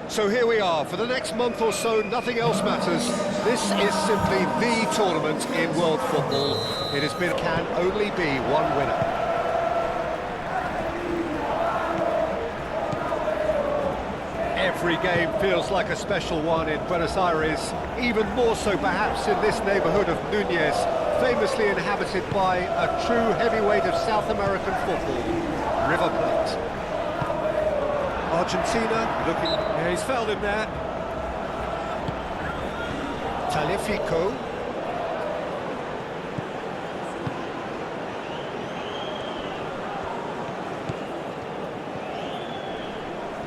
So here we are. For the next month or so, nothing else matters. This is simply the tournament in world football. It has been, can only be one winner. Every game feels like a special one in Buenos Aires, even more so perhaps in this neighbourhood of Núñez, famously inhabited by a true heavyweight of South American football, River Plate. Argentina looking... Yeah, he's fouled him there. Tagliafico.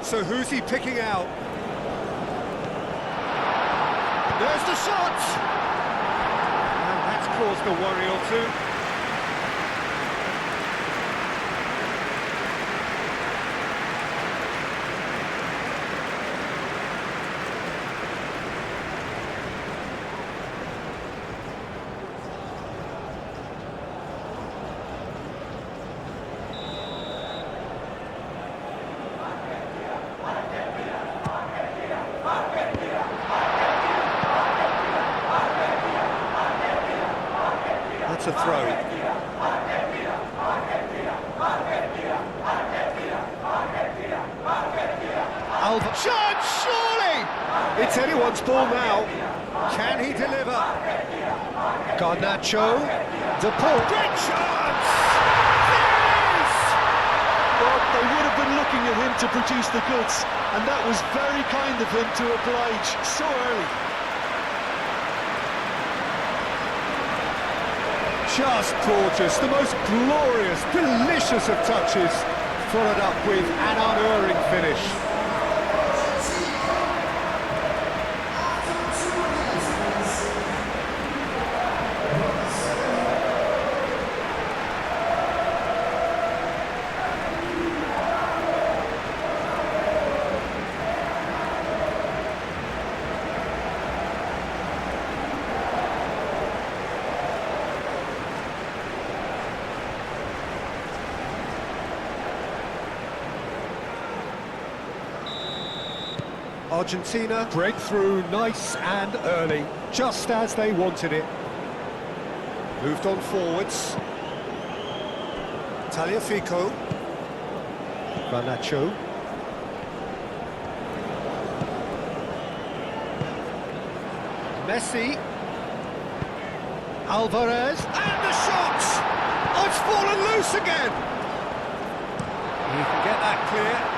So who's he picking out? There's the shot! And that's caused a worry or two. That's a throw. Shot, surely! It's anyone's ball now. Can he deliver? Garnacho. DePaul. Great chance! There it is! Well, they would have been looking at him to produce the goods, and that was very kind of him to oblige so early. Just gorgeous, the most glorious, delicious of touches, followed up with an unerring finish. Argentina break through nice and early, just as they wanted it. Moved on forwards. Tagliafico. Garnacho. Messi. Alvarez. And the shot! Oh, it's fallen loose again! He can get that clear.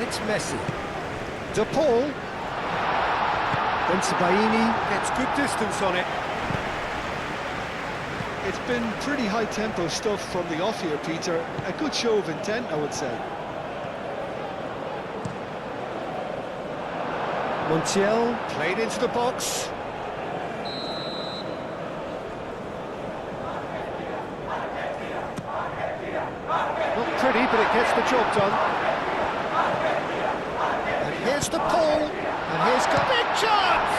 It's Messi. DePaul. Bensebaini gets good distance on it. It's been pretty high-tempo stuff from the off here, Peter. A good show of intent, I would say. Montiel played into the box. Not pretty, but it gets the job done. Here's the pull, and here's got big chance!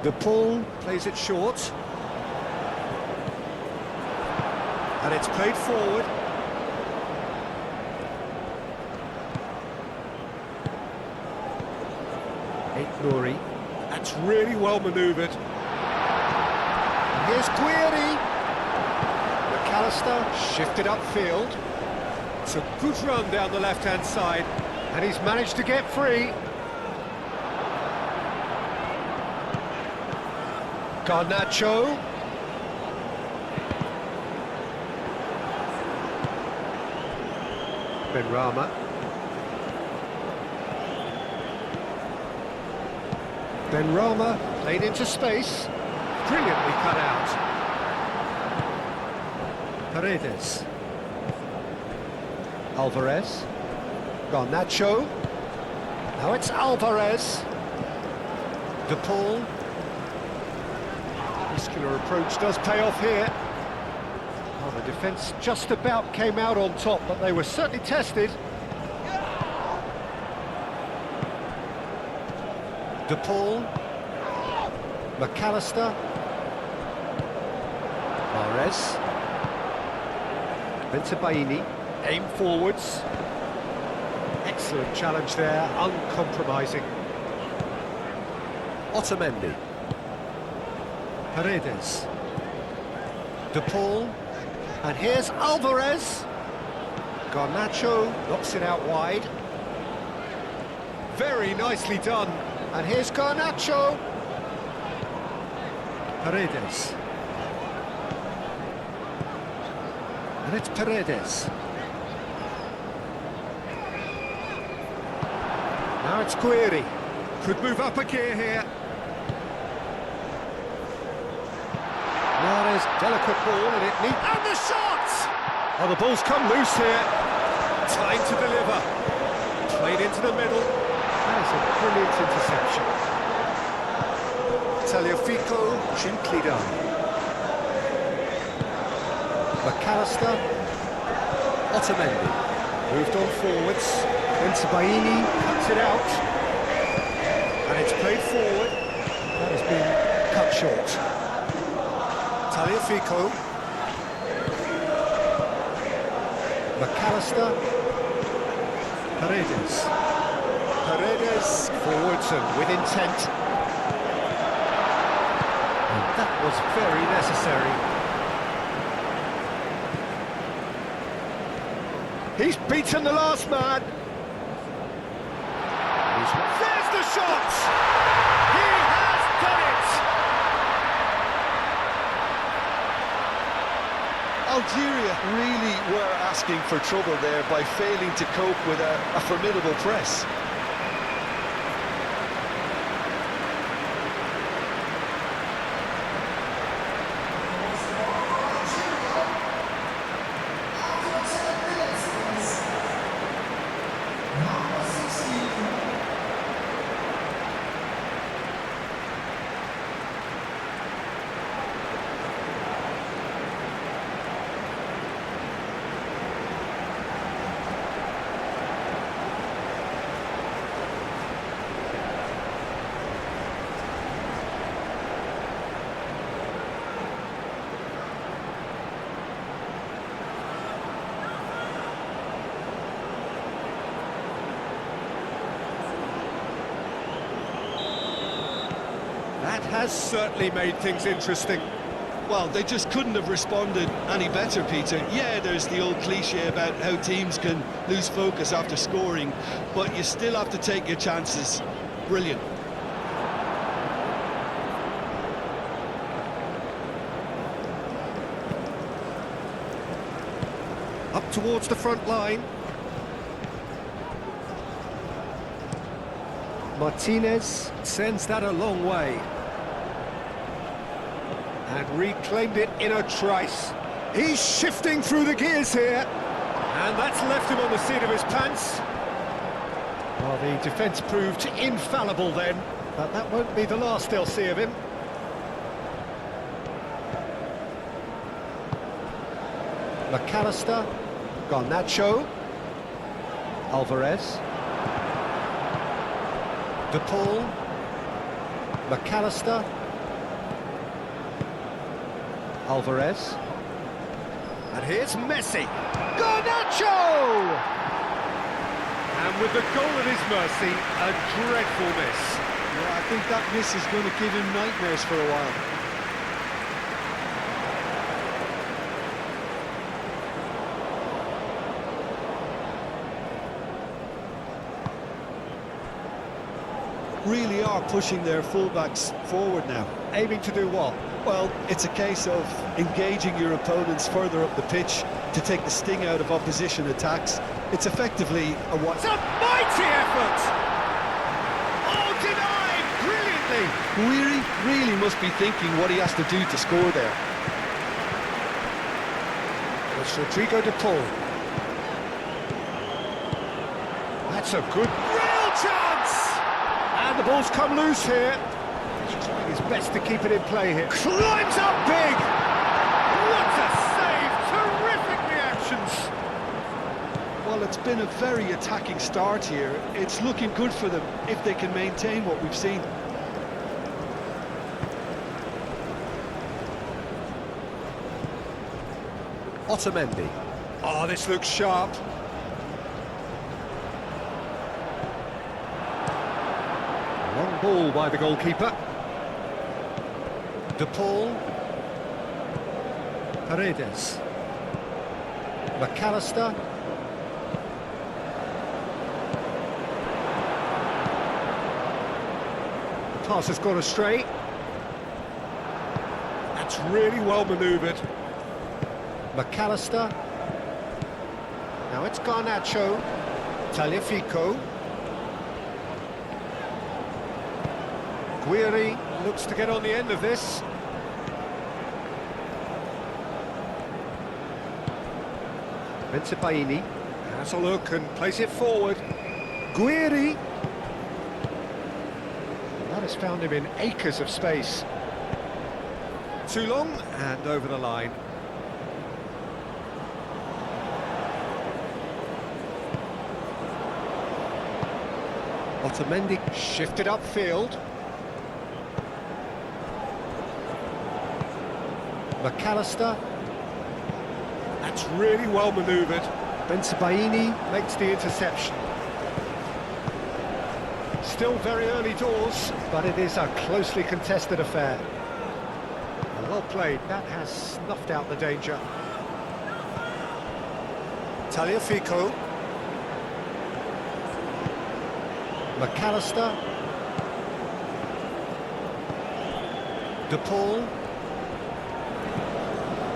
The pull plays it short. And it's played forward. Nuri. That's really well manoeuvred. Here's Guiri. McAllister shifted upfield. It's a good run down the left-hand side, and he's managed to get free. Garnacho. Benrahma. Benrahma played into space, brilliantly cut out. Paredes. Alvarez. Garnacho. Now it's Alvarez. DePaul. Muscular approach does pay off here. The defence just about came out on top, but they were certainly tested. De Paul, McAllister, Mahrez, Bensebaini, aim forwards. Excellent challenge there, uncompromising. Otamendi, Paredes, De Paul, and here's Alvarez. Garnacho knocks it out wide. Very nicely done. And here's Garnacho. Paredes. And it's Paredes. Now it's Guiri. Could move up a gear here. Mahrez, delicate ball, and it needs... And the shot! Oh, the ball's come loose here. Time to deliver. Played into the middle. That is a brilliant interception. Tagliafico, gently done. McAllister. Otamendi. Moved on forwards. Bensebaini cuts it out. And it's played forward. That has been cut short. Tagliafico. McAllister. Paredes. Paredes forwards and with intent. And that was very necessary. He's beaten the last man. There's the shot! He has done it! Algeria really were asking for trouble there by failing to cope with a formidable press. That has certainly made things interesting. Well, they just couldn't have responded any better, Peter. Yeah, there's the old cliche about how teams can lose focus after scoring, but you still have to take your chances. Brilliant. Up towards the front line. Martinez sends that a long way. And reclaimed it in a trice. He's shifting through the gears here. And that's left him on the seat of his pants. Well, the defence proved infallible then, but that won't be the last they'll see of him. McAllister, Garnacho, Alvarez, De Paul, McAllister, Alvarez, and here's Messi, Garnacho! And with the goal at his mercy, a dreadful miss. Yeah, I think that miss is going to give him nightmares for a while. Really are pushing their fullbacks forward now. Aiming to do what? Well, it's a case of engaging your opponents further up the pitch to take the sting out of opposition attacks. It's effectively a what? It's a mighty effort! Oh, denied brilliantly! Guiri really must be thinking what he has to do to score there. It's Rodrigo De Paul. That's a good, real chance! And the ball's come loose here. He's trying his best to keep it in play here. Climbs up big! What a save! been a very attacking start here. It's looking good for them if they can maintain what we've seen. Otamendi. Oh, this looks sharp. Long ball by the goalkeeper. De Paul. Paredes. McAllister. The pass has gone astray. That's really well manoeuvred. McAllister. Now it's Garnacho. Tagliafico. Guiri looks to get on the end of this. Bensebaini has a look and plays it forward. Guiri. That has found him in acres of space. Too long and over the line. Otamendi shifted upfield. McAllister. That's really well manoeuvred. Bensebaini makes the interception. Still very early doors, but it is a closely contested affair. Well played, that has snuffed out the danger. Tagliafico. McAllister. De Paul.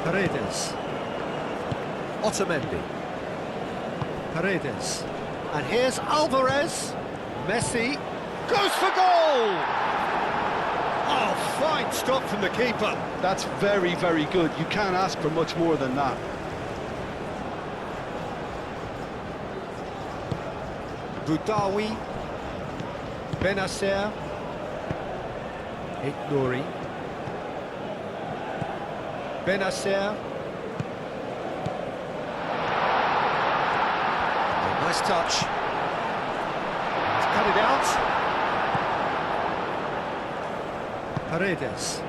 Paredes. Otamendi. Paredes. And here's Alvarez. Messi goes for goal! Oh, fine stop from the keeper. That's very, very good. You can't ask for much more than that. Boudaoui. Benacer. Nouri. Benacer. Nice touch. He's cut it out. Paredes.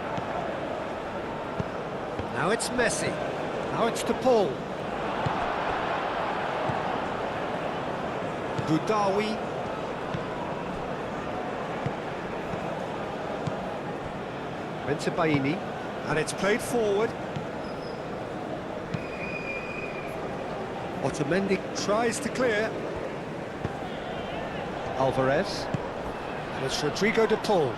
Now it's Messi. Now it's De Paul. Boudaoui. Bensebaini. And it's played forward. Otamendi tries to clear. Alvarez. And it's Rodrigo De Paul.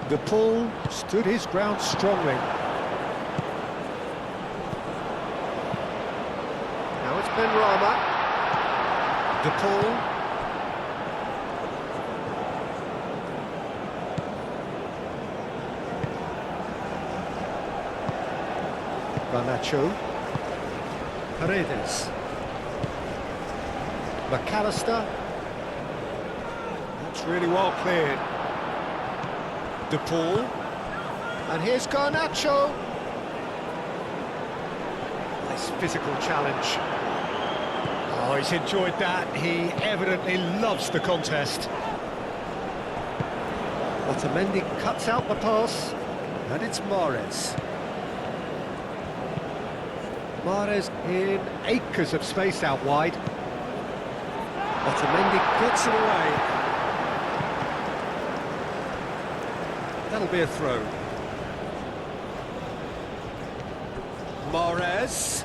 De Paul stood his ground strongly. Now it's Benrahma. De Paul. Garnacho. Paredes. McAllister. That's really well cleared. De Paul. And here's Garnacho. Nice physical challenge. Oh, he's enjoyed that. He evidently loves the contest. Otamendi cuts out the pass. And it's Mahrez. Mahrez in acres of space out wide. Otamendi gets it away. That'll be a throw. Mahrez.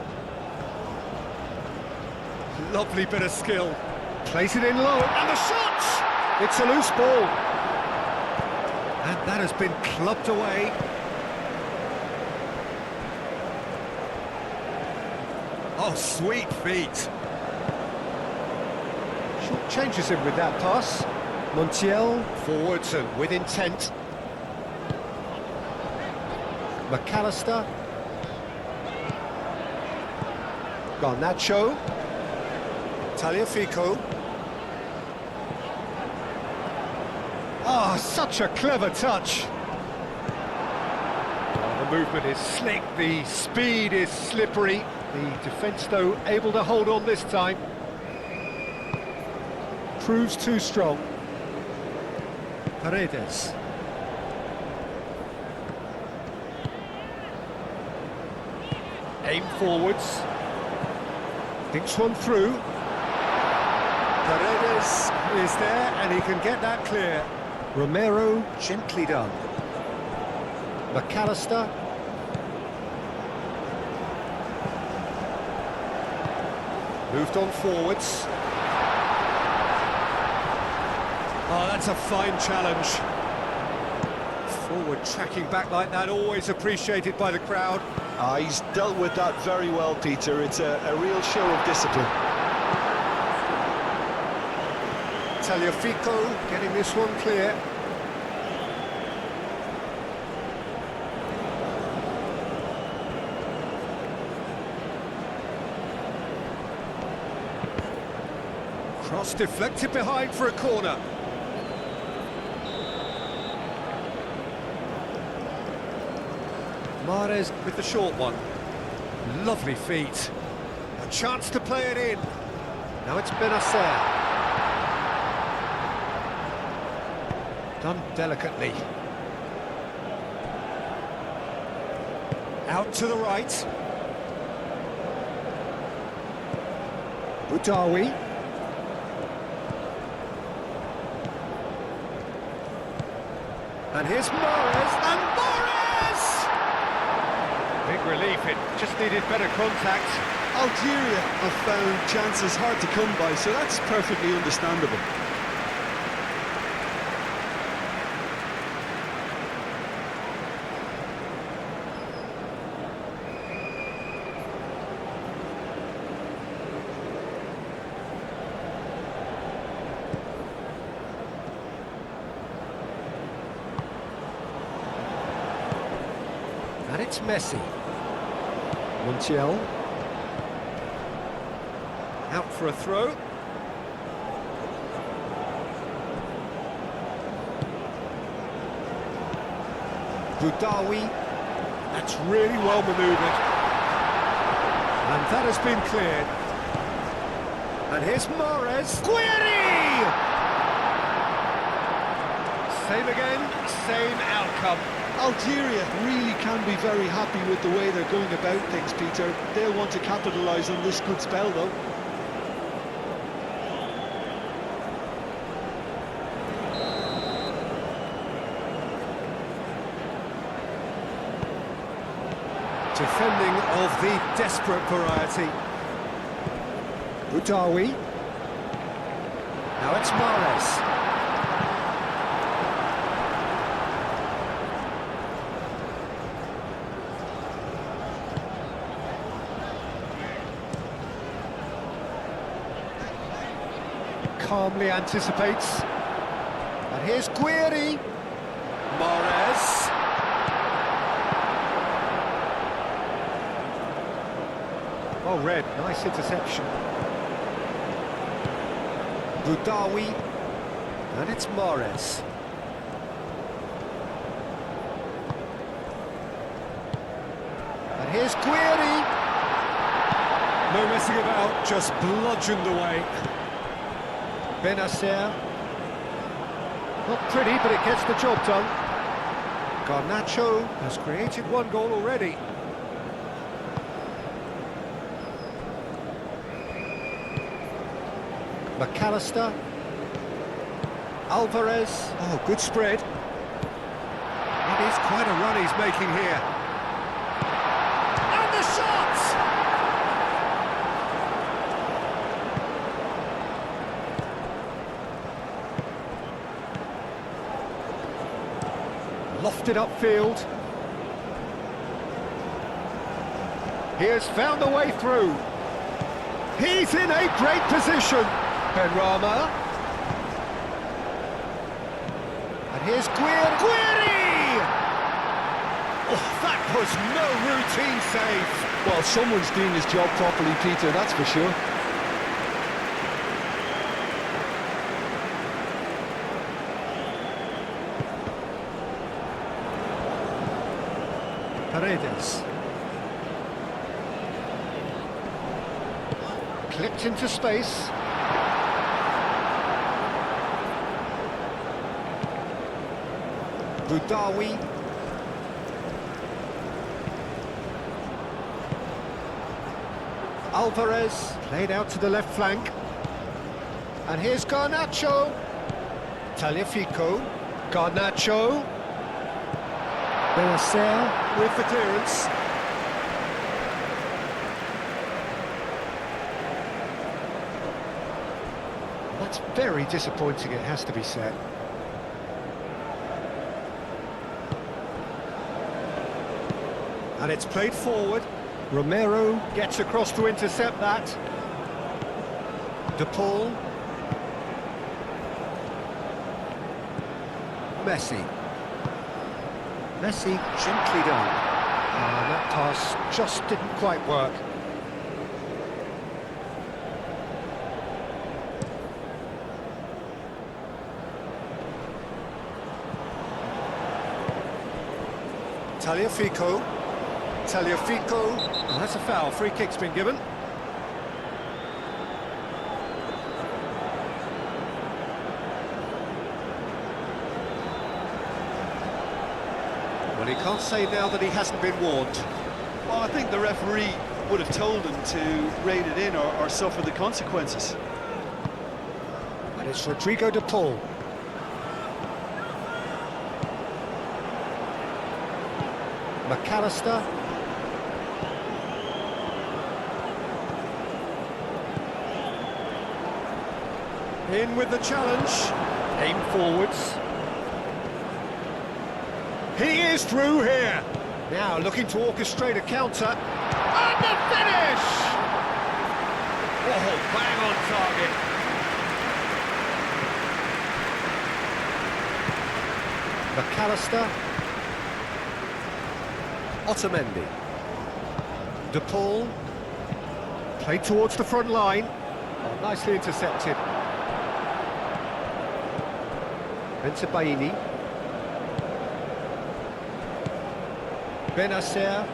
Lovely bit of skill. Plays it in low, and the shot! It's a loose ball. And that has been clubbed away. Oh, sweet feet. Short changes him with that pass. Montiel forwards and with intent. McAllister. Garnacho. Tagliafico. Oh, such a clever touch. Oh, the movement is slick, the speed is slippery. The defence, though, able to hold on this time. proves too strong. Paredes. Aim forwards. Thinks one through. Paredes is there and he can get that clear. Romero, gently done. McAllister. Moved on forwards. Oh, that's a fine challenge. Forward tracking back like that, always appreciated by the crowd. He's dealt with that very well, Peter. It's a real show of discipline. Tagliafico getting this one clear. Cross deflected behind for a corner. Mahrez with the short one. Lovely feet. A chance to play it in. Now it's Benacer. Done delicately. Out to the right. Boudaoui. And here's Mahrez, and Mahrez! Big relief, it just needed better contact. Algeria have found chances hard to come by, so that's perfectly understandable. And it's Messi. Montiel. Out for a throw. Boudaoui. That's really well manoeuvred. And that has been cleared. And here's Mahrez. Guiri! Same again, same outcome. Algeria really can be very happy with the way they're going about things, Peter. They'll want to capitalise on this good spell, though. Defending of the desperate variety. Boudaoui. Now it's Mahrez. Calmly anticipates. And here's Guiri. Mahrez. Well read, nice interception. Boudaoui. And it's Mahrez. And here's Guiri. No messing about, just bludgeoned away. Benacer. Not pretty, but it gets the job done. Garnacho has created one goal already. McAllister. Alvarez. Oh, good spread. It is quite a run he's making here. And the shot! Lofted upfield. He has found a way through. He's in a great position. Benrahma. And here's Guiri. Oh, that was no routine save. Well, someone's doing his job properly, Peter, that's for sure. Paredes. Clipped into space. Boudaoui. Alvarez, played out to the left flank. And here's Garnacho. Tagliafico. Garnacho. Benacer with the clearance. That's very disappointing, it has to be said. And it's played forward. Romero gets across to intercept that. De Paul. Messi. Messi gently done. And that pass just didn't quite work. Tagliafico. Oh, that's a foul. Free kick's been given. Well, he can't say now that he hasn't been warned. Well, I think the referee would have told him to rein it in or suffer the consequences. And it's Rodrigo de Paul. McAllister. In with the challenge. Aim forwards. He is through here. Now looking to orchestrate a counter. And the finish! Oh, bang on target. McAllister. Otamendi. De Paul. Played towards the front line. Oh, nicely intercepted. Bensebaini. Benacer.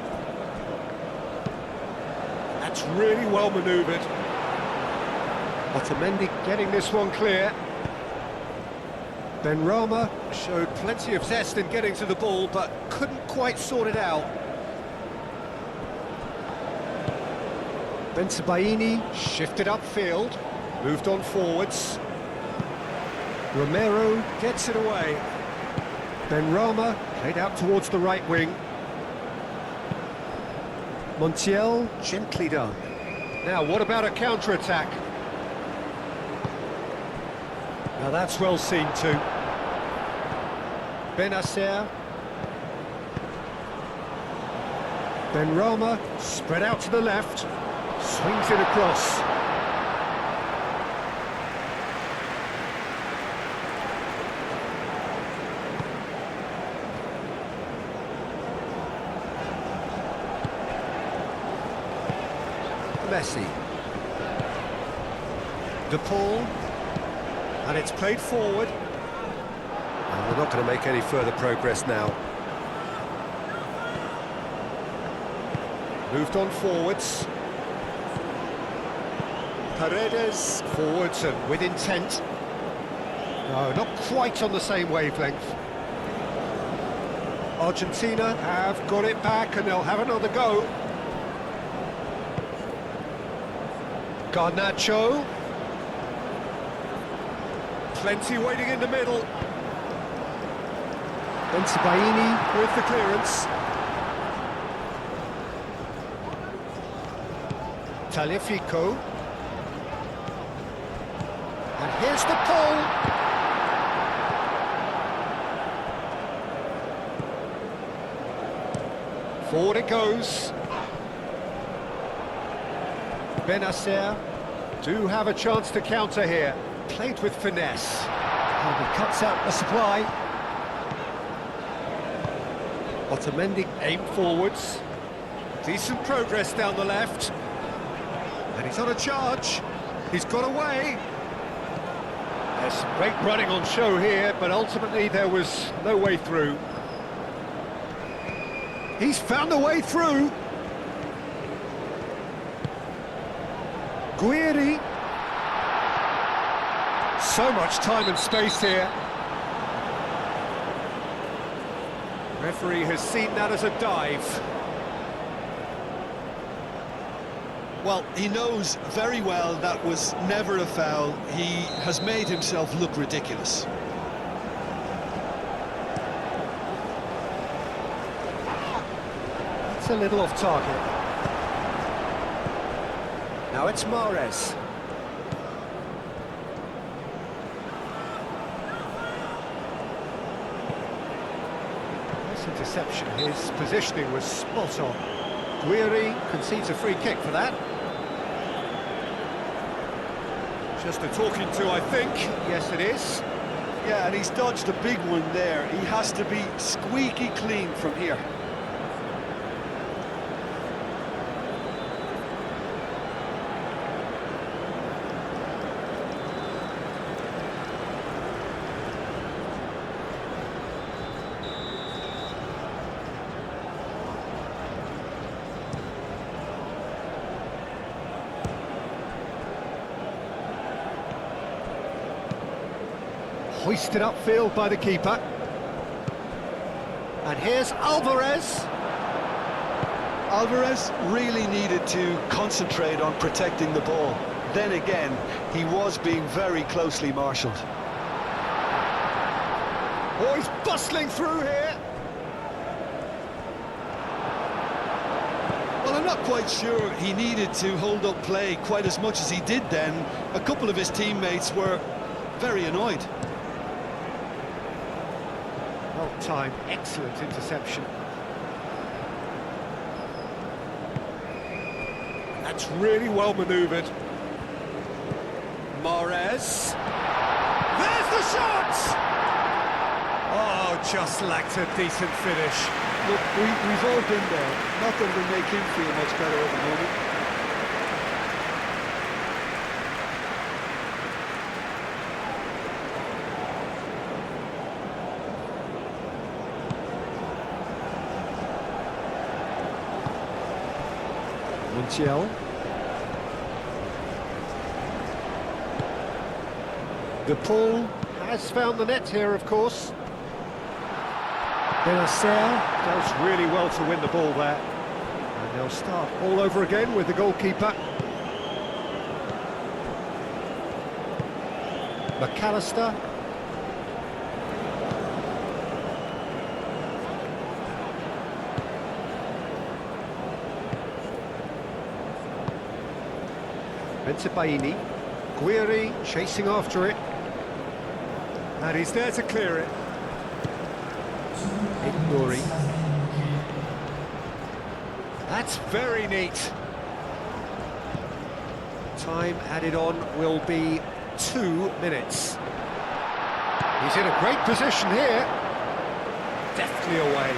That's really well manoeuvred. Otamendi getting this one clear. Benrahma showed plenty of zest in getting to the ball, but couldn't quite sort it out. Bensebaini shifted upfield, moved on forwards. Romero gets it away. Benrahma played out towards the right wing. Montiel, gently done. Now, what about a counter-attack? Now that's well seen too. Benacer. Benrahma spread out to the left. Swings it across. Messi. De Paul. And it's played forward. And we're not going to make any further progress now. Moved on forwards. Paredes forwards and with intent. No, not quite on the same wavelength. Argentina have got it back and they'll have another go. Garnacho. Plenty waiting in the middle. Bensebaini with the clearance. Tagliafico. And here's the pull. Forward it goes. Benacer do have a chance to counter here. Played with finesse. And he cuts out the supply. Otamendi aim forwards. Decent progress down the left. And he's on a charge. He's got away. There's some great running on show here, but ultimately there was no way through. He's found a way through. Guiri. So much time and space here. Referee has seen that as a dive. Well, he knows very well that was never a foul. He has made himself look ridiculous. It's a little off target. Now it's Mahrez. Nice interception. His positioning was spot on. Guiri concedes a free kick for that. Just a talking to, I think. Yes, it is. Yeah, and he's dodged a big one there. He has to be squeaky clean from here. Hoisted upfield by the keeper. And here's Alvarez. Alvarez really needed to concentrate on protecting the ball. Then again, he was being very closely marshalled. Oh, he's bustling through here. Well, I'm not quite sure he needed to hold up play quite as much as he did then. A couple of his teammates were very annoyed. Well timed, excellent interception. That's really well manoeuvred. Mahrez. There's the shot! Oh, just lacked a decent finish. Look, we've all been there. Not that it'll make him feel much better at the moment. Montiel. The pull has found the net here, of course. Benacer does really well to win the ball there. And they'll start all over again with the goalkeeper. McAllister. Bensebaini. Guiri chasing after it. And he's there to clear it. Ignouri. That's very neat. Time added on will be 2 minutes. He's in a great position here. Deftly away.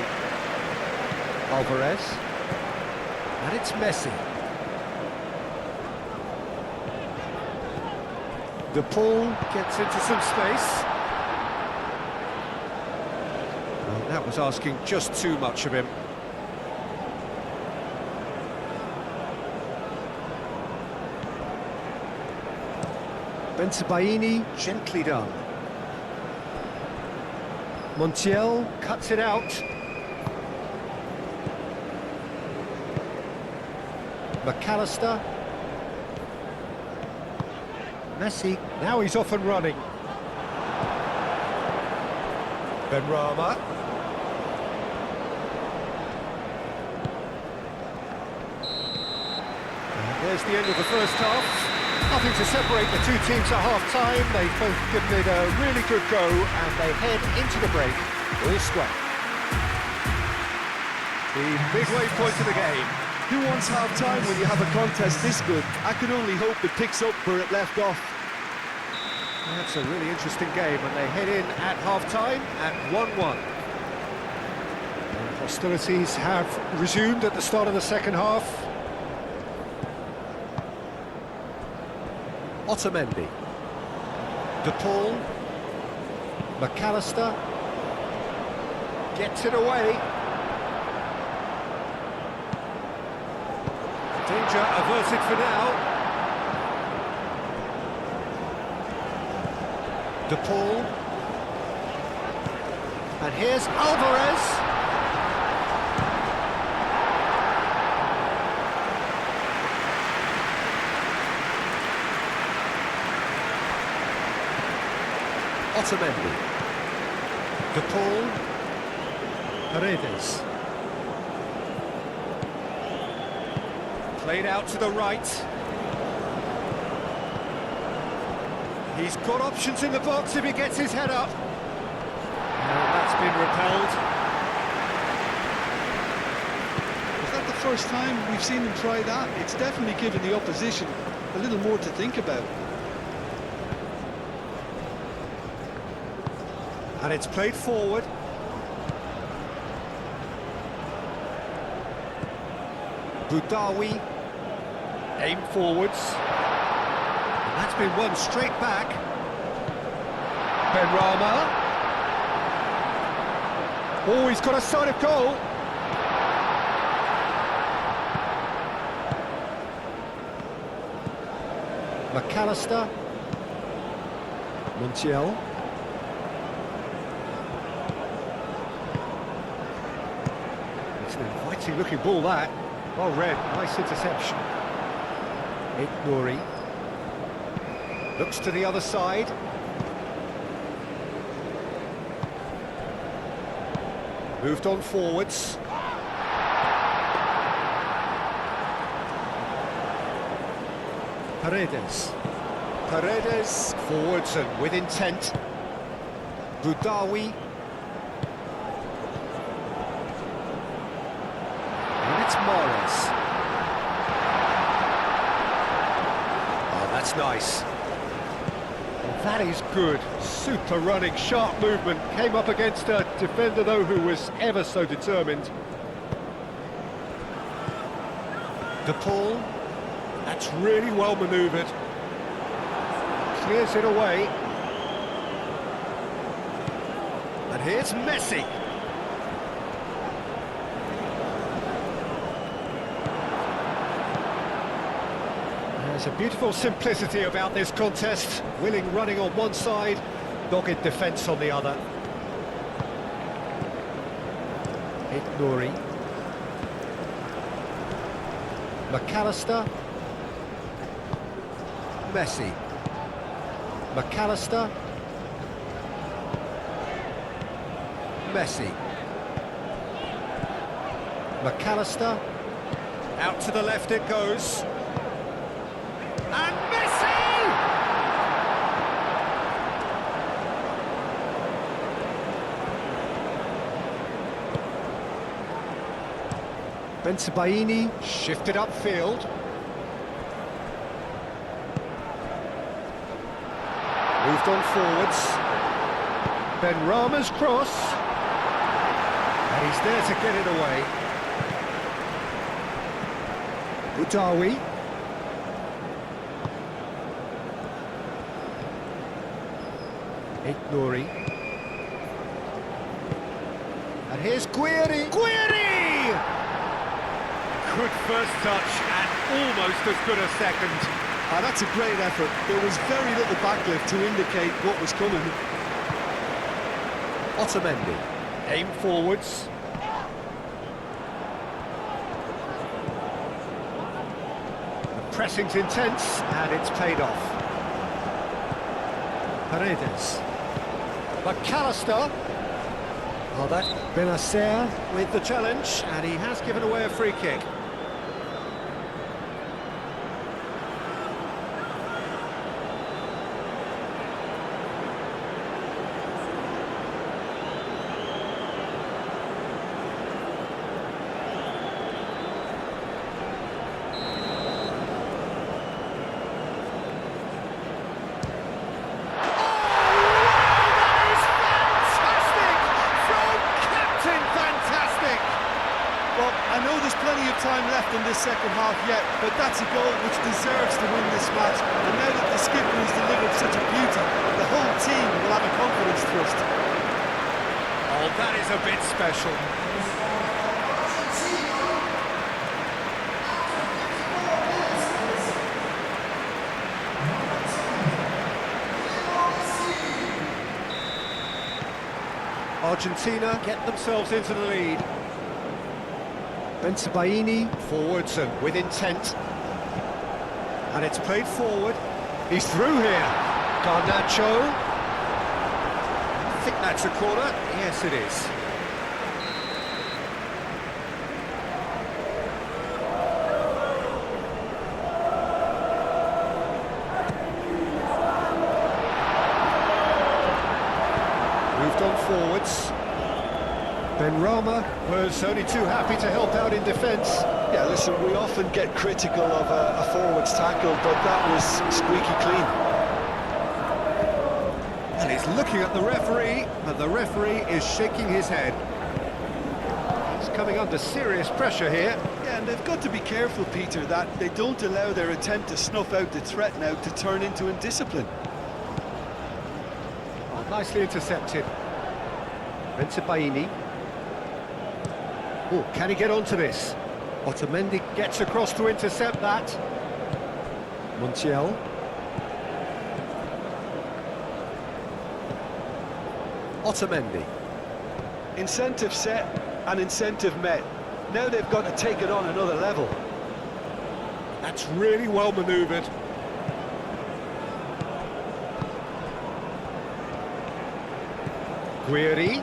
Alvarez. And it's Messi. The pull gets into some space. Well, that was asking just too much of him. Bensebaini, gently done. Montiel cuts it out. McAllister. Messi, now he's off and running. Benrahma. And there's the end of the first half. Nothing to separate the two teams at half-time. They've both given it a really good go, and they head into the break all square. The midway point of the game. Who wants half-time when you have a contest this good? I can only hope it picks up where it left off. That's a really interesting game, and they head in at half-time at 1-1. Hostilities have resumed at the start of the second half. Otamendi. De Paul. McAllister. Gets it away. Danger averted for now. De Paul. And here's Alvarez. Otamendi. De Paul. Paredes. Played out to the right. He's got options in the box if he gets his head up. And that's been repelled. Is that the first time we've seen him try that? It's definitely given the opposition a little more to think about. And it's played forward. Boudaoui. Aim forwards. And that's been won straight back. Benrahma. Oh, he's got a sight of goal. McAllister. Montiel. It's an inviting looking ball, that. Well read, nice interception. Nouri. Looks to the other side. Moved on forwards. Paredes. Paredes forwards and with intent. Boudaoui. And it's Morris. Oh, that's nice. Well, that is good. Super running, sharp movement. Came up against a defender, though, who was ever so determined. De Paul. That's really well manoeuvred. Clears it away. And here's Messi. There's a beautiful simplicity about this contest. Willing running on one side, dogged defence on the other. Nouri. McAllister. Messi. McAllister. Messi. McAllister. Out to the left it goes. And Messi! Bensebaini shifted upfield. Moved on forwards. Benrahma's cross. And he's there to get it away. Boudaoui. Nouri. And here's Guiri. Guiri! Good first touch and almost as good a second. That's a great effort. There was very little backlift to indicate what was coming. Otamendi. Aim forwards. The pressing's intense and it's paid off. Paredes. McAllister. Oh, that Benacer with the challenge, and he has given away a free kick. I know there's plenty of time left in this second half yet, but that's a goal which deserves to win this match. And now that the skipper has delivered such a beauty, the whole team will have a confidence thrust. Oh, that is a bit special. Argentina get themselves into the lead. Bensebaini forwards and with intent. And it's played forward. He's through here. Garnacho. think that's a corner. Yes, it is. Moved on forwards. Benrahma was only too happy to help out in defence. Yeah, listen, we often get critical of a forward's tackle, but that was squeaky clean. And he's looking at the referee, but the referee is shaking his head. He's coming under serious pressure here. Yeah, and they've got to be careful, Peter, that they don't allow their attempt to snuff out the threat now to turn into indiscipline. Oh, nicely intercepted. Bensebaini. Oh, can he get onto this? Otamendi gets across to intercept that. Montiel. Otamendi. Incentive set and incentive met. Now they've got to take it on another level. That's really well manoeuvred. Guiri.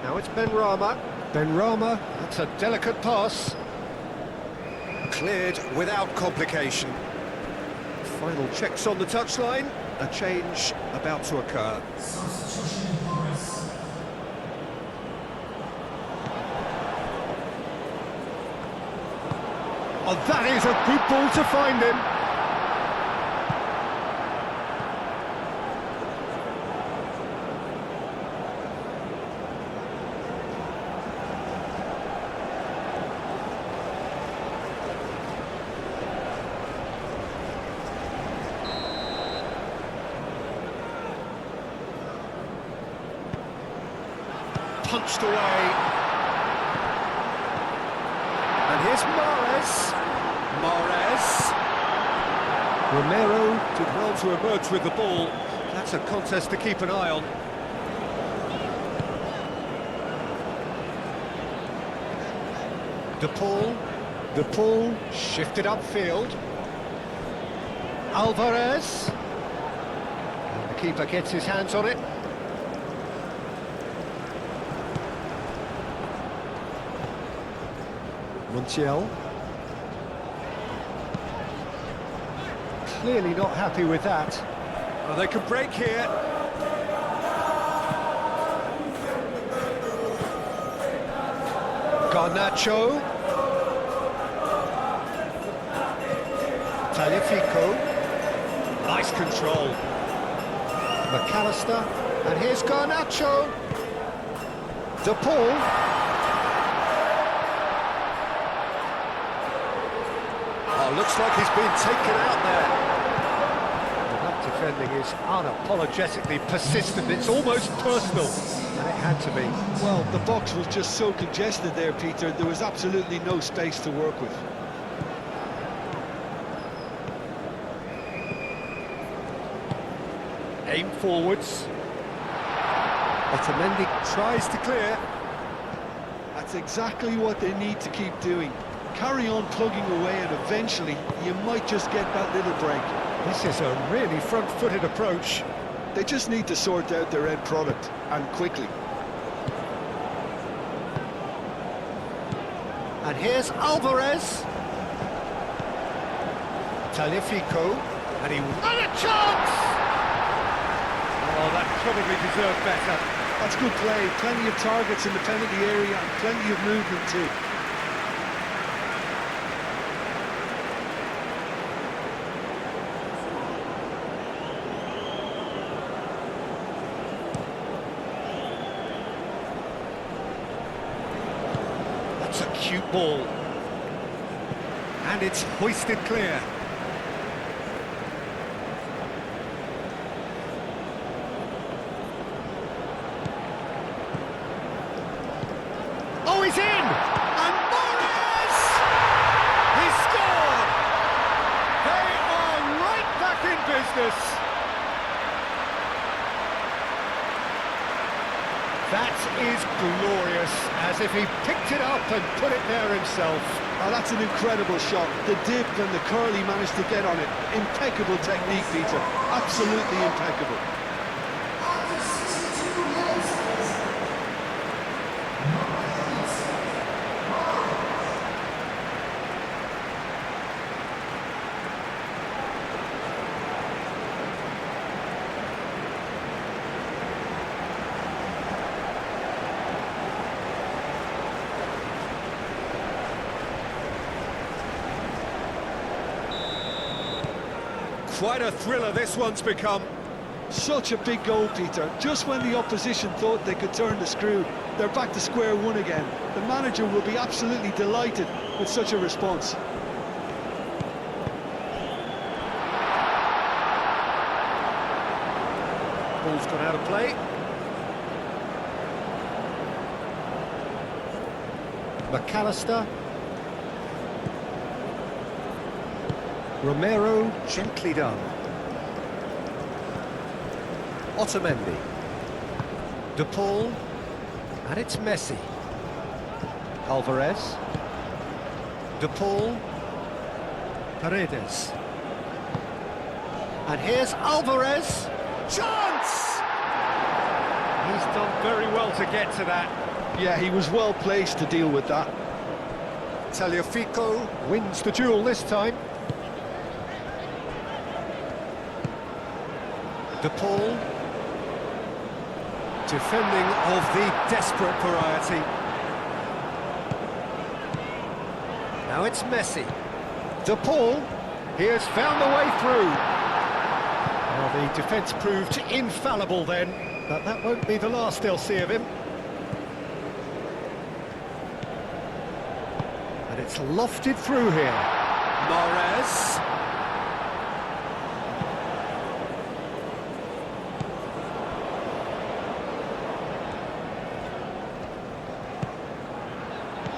Now it's Benrahma. Benrahma, that's a delicate pass. Cleared without complication. Final checks on the touchline. A change about to occur. Oh, that is a good ball to find him. Punched away. And here's Mahrez. Mahrez. Romero did well to emerge with the ball. That's a contest to keep an eye on. De Paul shifted upfield. Alvarez. And the keeper gets his hands on it. Montiel. Clearly not happy with that. Oh, they could break here. Garnacho. Tagliafico. Nice control. McAllister. And here's Garnacho. De Paul. Looks like he's been taken out there. And that defending is unapologetically persistent. It's almost personal, and it had to be. Well, the box was just so congested there, Peter. There was absolutely no space to work with. Aim forwards. Otamendi tries to clear. That's exactly what they need to keep doing. Carry on plugging away, and eventually you might just get that little break. This is a really front-footed approach. They just need to sort out their end product, and quickly. And here's Alvarez. Tagliafico. And he had a chance! Oh, that probably deserved better. That's good play. Plenty of targets in the penalty area and plenty of movement too. That's a cute ball. And it's hoisted clear. Oh, he's in! And Mahrez! He scored! They are right back in business. That is glorious, as if he picked it up and put it there himself. Oh, that's an incredible shot. The dip and the curl he managed to get on it. Impeccable technique, Peter. Absolutely impeccable. Quite a thriller this one's become. Such a big goal, Peter. Just when the opposition thought they could turn the screw, they're back to square one again. The manager will be absolutely delighted with such a response. Ball's gone out of play. McAllister. Romero, gently done. Otamendi. De Paul. And it's Messi. Alvarez. De Paul. Paredes. And here's Alvarez. Chance! He's done very well to get to that. Yeah, he was well placed to deal with that. Tagliafico wins the duel this time. De Paul. Defending of the desperate variety. Now it's Messi. De Paul. He has found the way through. Well, the defence proved infallible then, but that won't be the last they'll see of him. And it's lofted through here. Mahrez.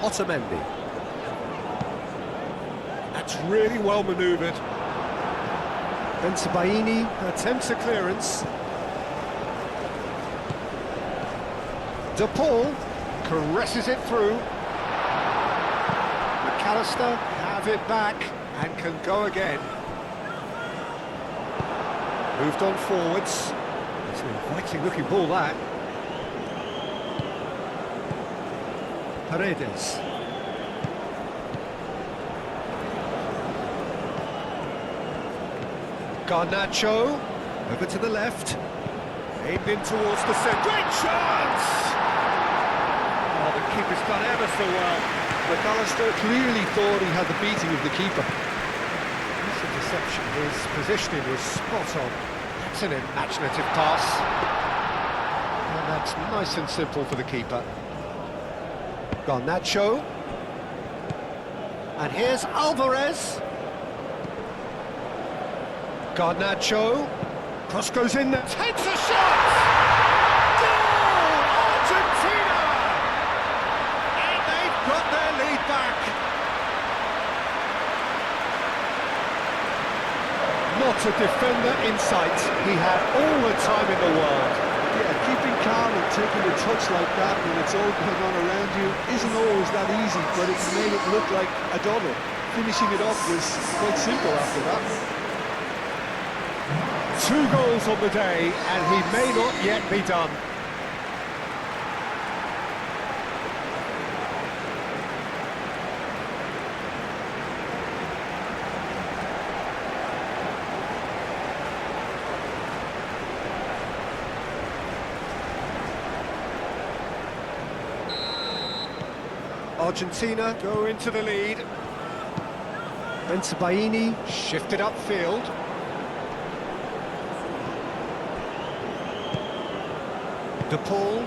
Otamendi. That's really well manoeuvred. Bensebaini attempts a clearance. De Paul caresses it through. McAllister have it back and can go again. Moved on forwards. It's an inviting looking ball, that. Paredes. Garnacho, over to the left, aimed in towards the centre. Great chance! Oh, the keeper's done ever so well. McAllister clearly thought he had the beating of the keeper. That's a deception. His positioning was spot on. That's an imaginative pass. And that's nice and simple for the keeper. Garnacho. And here's Alvarez. Garnacho, cross goes in there, takes a shot! Goal! Argentina! And they've got their lead back. Not a defender in sight. He had all the time in the world. Yeah, keeping calm and taking a touch like that when it's all going on around you isn't always that easy, but it made it look like a double. Finishing it off was quite simple after that. 2 goals on the day, and he may not yet be done. Argentina go into the lead. Bensebaini shifted upfield. De Paul.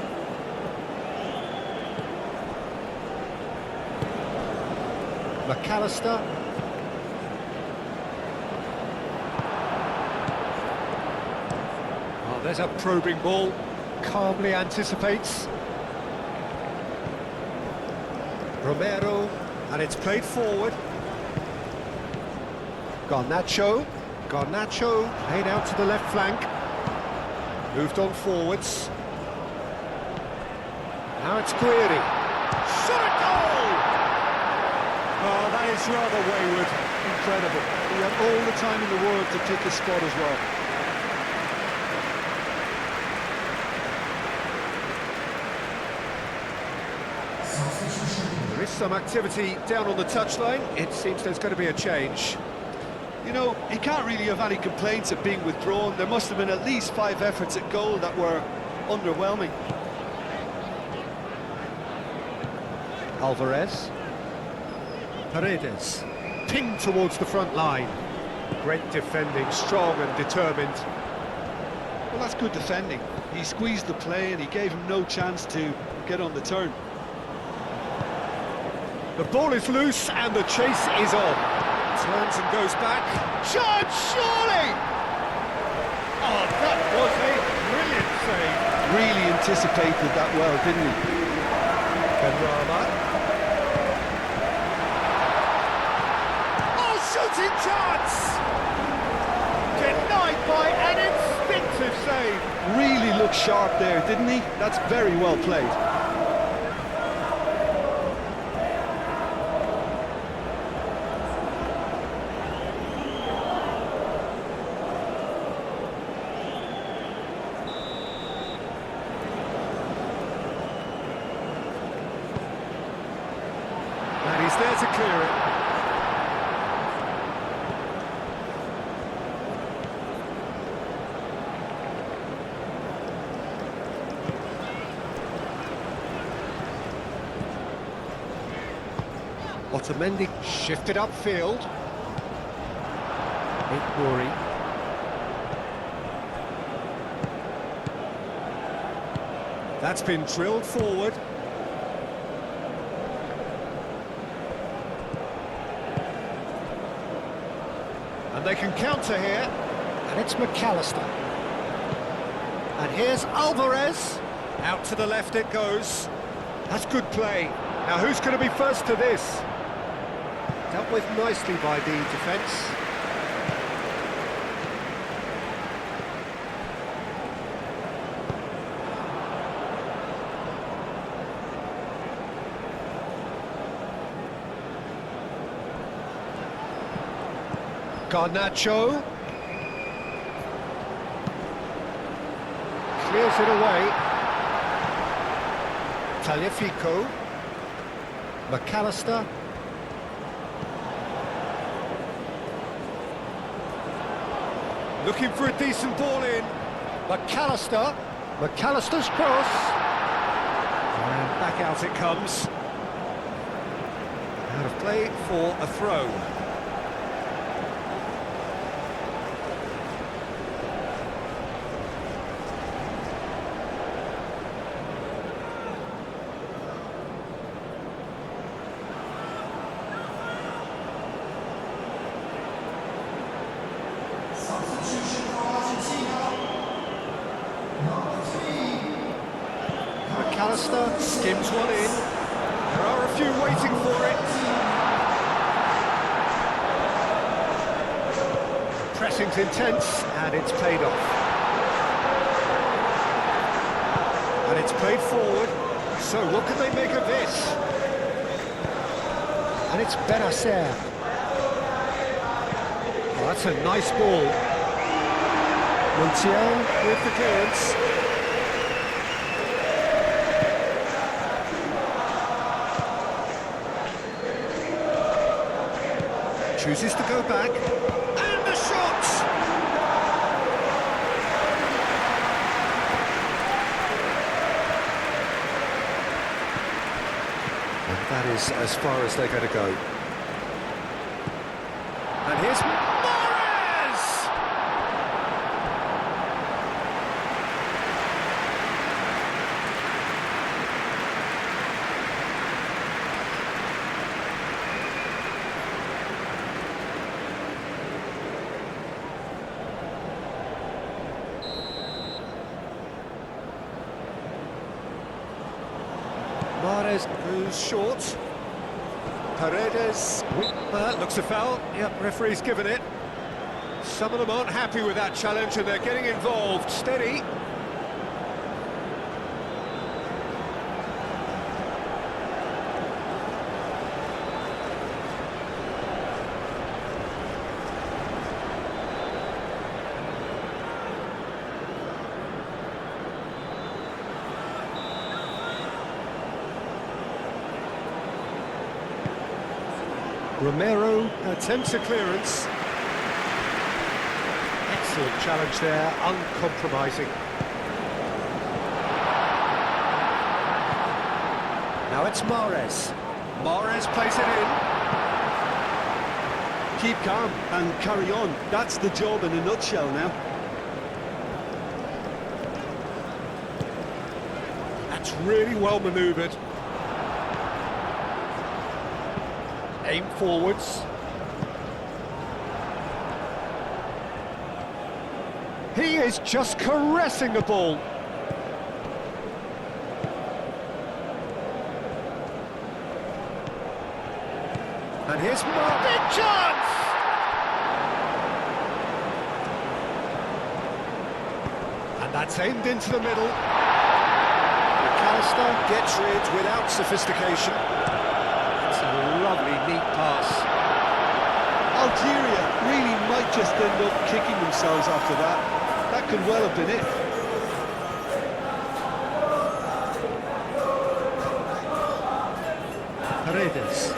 McAllister. Oh, there's a probing ball. Calmly anticipates. Romero, and it's played forward. Garnacho. Garnacho played out to the left flank. Moved on forwards. Now it's Guiri. Shot at goal! Oh, that is rather wayward. Incredible. He had all the time in the world to pick his spot as well. There is some activity down on the touchline. It seems there's going to be a change. You know, he can't really have any complaints at being withdrawn. There must have been at least 5 efforts at goal that were underwhelming. Alvarez. Paredes. Pinged towards the front line. Great defending, strong and determined. Well, that's good defending. He squeezed the play and he gave him no chance to get on the turn. The ball is loose and the chase is on. Turns and goes back. Chance, surely! Oh, that was a brilliant save. Really anticipated that well, didn't he? Benrahma. Oh, shooting chance! Denied by an instinctive save. Really looked sharp there, didn't he? That's very well played. And he's there to clear it. Otamendi shifted upfield. Ikmuri. That's been drilled forward. And they can counter here. And it's McAllister. And here's Alvarez. Out to the left it goes. That's good play. Now who's going to be first to this? Dealt with nicely by the defence. Garnacho. Clears it away. Tagliafico. McAllister. Looking for a decent ball in. McAllister. McAllister's cross. And back out it comes. Out of play for a throw. McAllister skims one in. There are a few waiting for it. Pressing's intense, and it's paid off. And it's played forward. So what can they make of this? And it's Benacer. Oh, that's a nice ball. Montiel with the clearance. Chooses to go back, and the shot! And that is as far as they're going to go. And here's Mahrez! Mahrez goes short. Paredes, looks a foul. Yep, referee's given it. Some of them aren't happy with that challenge and they're getting involved. Steady. Romero attempts a clearance. Excellent challenge there, uncompromising. Now it's Mahrez. Mahrez plays it in. keep calm and carry on. That's the job in a nutshell now. That's really well manoeuvred. Aim forwards. He is just caressing the ball. And here's Mark. Big chance! And that's aimed into the middle. McAllister gets rid without sophistication. It's a lovely, neat pass. Algeria really might just end up kicking themselves after that. That could well have been it. Paredes.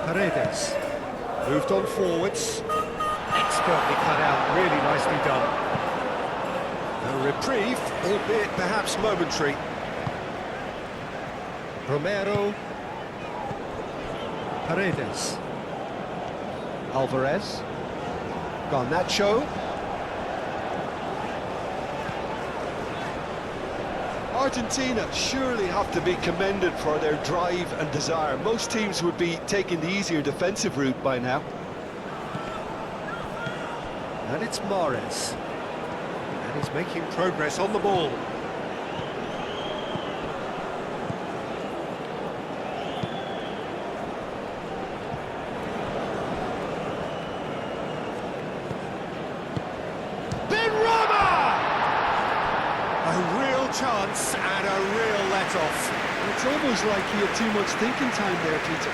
Paredes. Moved on forwards. Expertly cut out, really nicely done. A reprieve, albeit perhaps momentary. Romero. Paredes. Alvarez. Garnacho. Argentina surely have to be commended for their drive and desire. Most teams would be taking the easier defensive route by now. And it's Mahrez. And he's making progress on the ball. Chance and a real let-off. It's almost like he had too much thinking time there, Peter.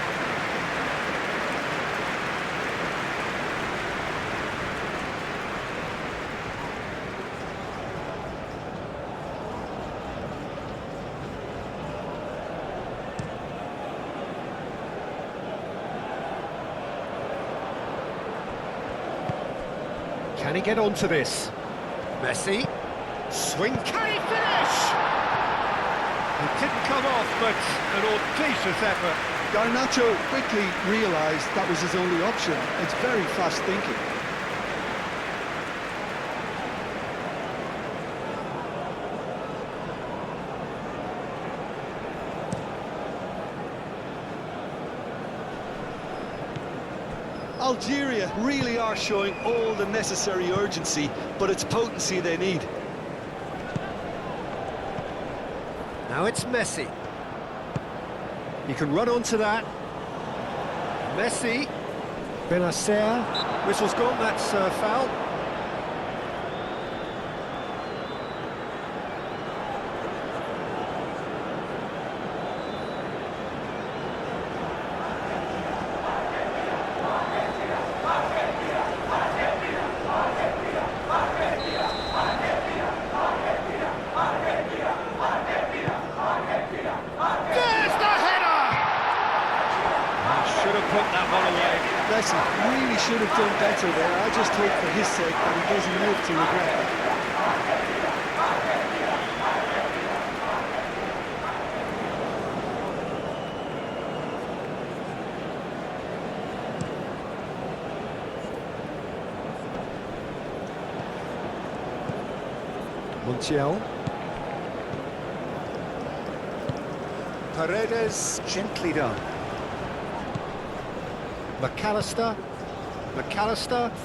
Can he get onto this? Messi. Swing, can he finish? It didn't come off, but an audacious effort. Garnacho quickly realised that was his only option. It's very fast thinking. Algeria really are showing all the necessary urgency, but it's potency they need. Now it's Messi. He can run onto that. Messi. Benacer. Whistle's gone, that's foul. Messi really should have done better there. I just hope for his sake that he doesn't live to regret it. Montiel. Paredes, gently done. McAllister,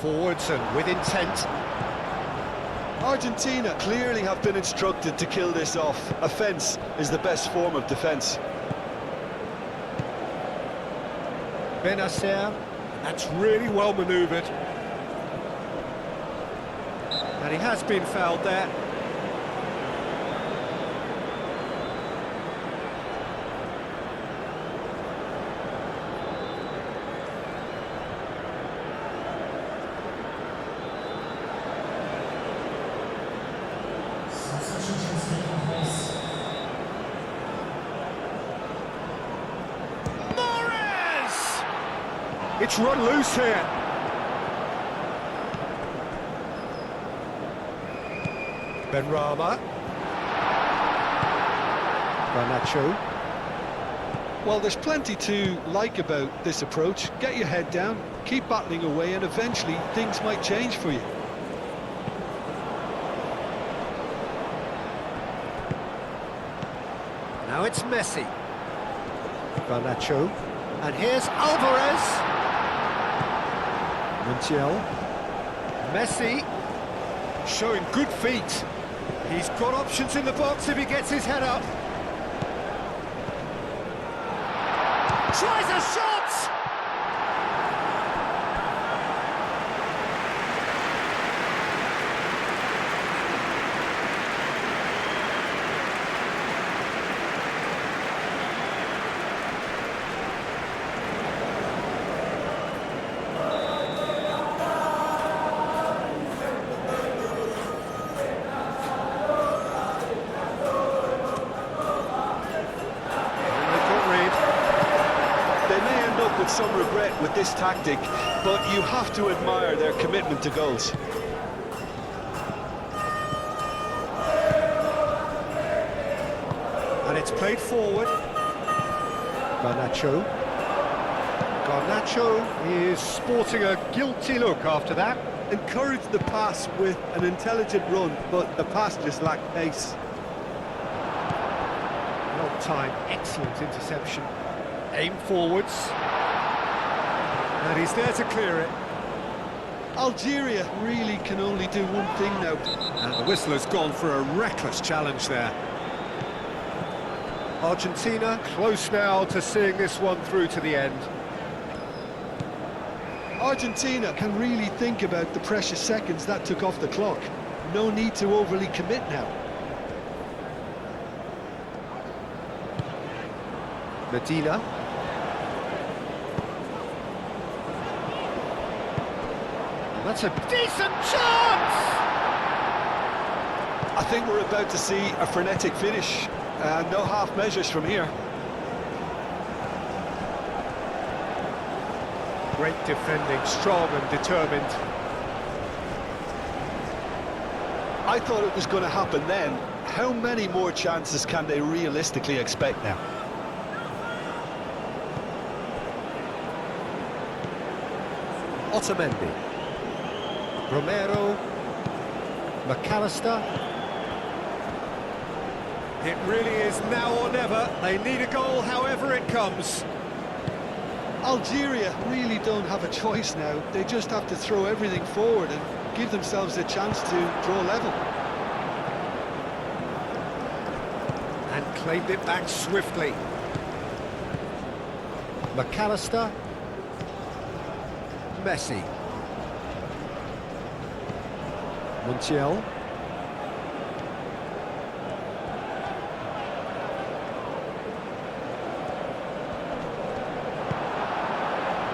forwards and with intent. Argentina clearly have been instructed to kill this off. Offence is the best form of defence. Benacer, that's really well manoeuvred. And he has been fouled there. It's run loose here. Benrahma. Garnacho. Well, there's plenty to like about this approach. Get your head down, keep battling away, and eventually things might change for you. Now it's Messi. Garnacho. And here's Alvarez. Montiel. Messi. Showing good feet. He's got options in the box if he gets his head up. Tries a shot! With some regret with this tactic, but you have to admire their commitment to goals. And it's played forward. Garnacho. Garnacho is sporting a guilty look after that. Encouraged the pass with an intelligent run, but the pass just lacked pace. Well timed, excellent interception. Aim forwards. And he's there to clear it. Algeria really can only do one thing now. And the whistle has gone for a reckless challenge there. Argentina close now to seeing this one through to the end. Argentina can really think about the precious seconds that took off the clock. No need to overly commit now. Medina. That's a decent chance! I think we're about to see a frenetic finish. No half measures from here. Great defending, strong and determined. I thought it was going to happen then. How many more chances can they realistically expect now? Otamendi. Romero. McAllister. It really is now or never. They need a goal however it comes. Algeria really don't have a choice now. They just have to throw everything forward and give themselves a chance to draw level. And claimed it back swiftly. McAllister. Messi. Montiel.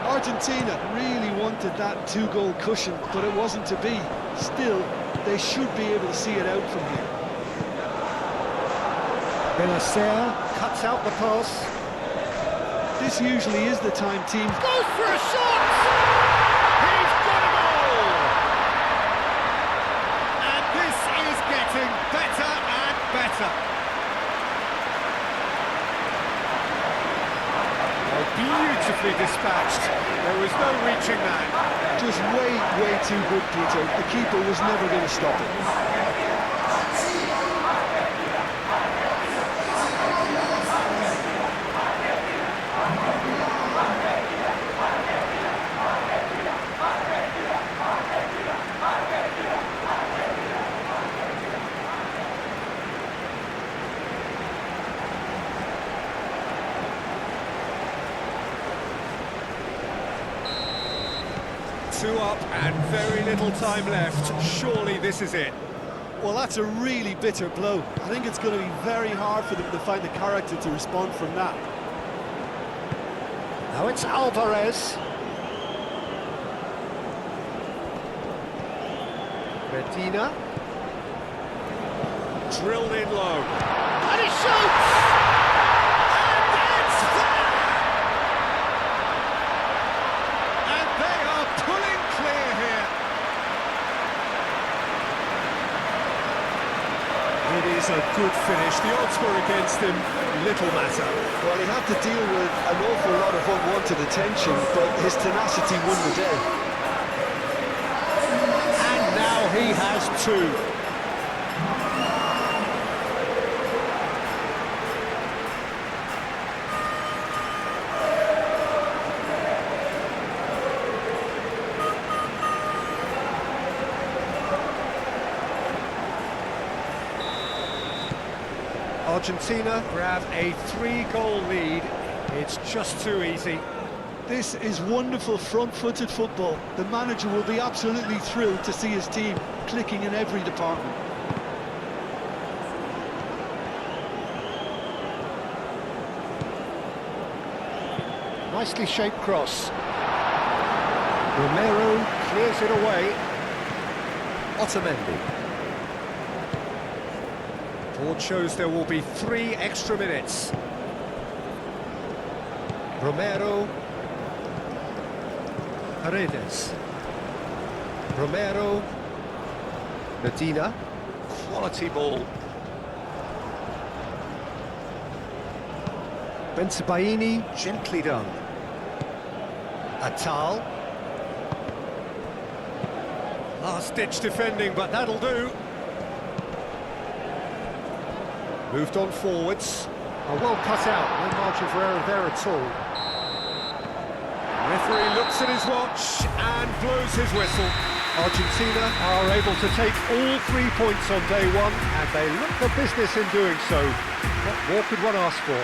Argentina really wanted that two-goal cushion, but it wasn't to be. Still, they should be able to see it out from here. Benacer cuts out the pass. This usually is the time teams... Goes for a shot! He's got a goal! And this is getting better and better. Beautifully dispatched. There was no reaching that. Just way too good, Peter. The keeper was never going to stop it. Two up and very little time left. Surely this is it. Well, that's a really bitter blow. I think it's going to be very hard for them to find the character to respond from that. Now it's Alvarez. Medina. Drilled in low. And he shoots! is a good finish. The odds were against him, little matter. Well, he had to deal with an awful lot of unwanted attention, but his tenacity won the day. And now he has two. Argentina grab a 3-goal lead. It's just too easy. This is wonderful front-footed football. The manager will be absolutely thrilled to see his team clicking in every department. Nicely shaped cross. Romero clears it away. Otamendi. Board shows there will be 3 extra minutes. Romero. Paredes. Romero. Medina. Quality ball. Bensebaini, gently done. Atal. Last-ditch defending, but that'll do. Moved on forwards. Well cut out, no margin for error there at all. Referee looks at his watch and blows his whistle. Argentina are able to take all 3 points on day one, and they look the business in doing so. What more could one ask for?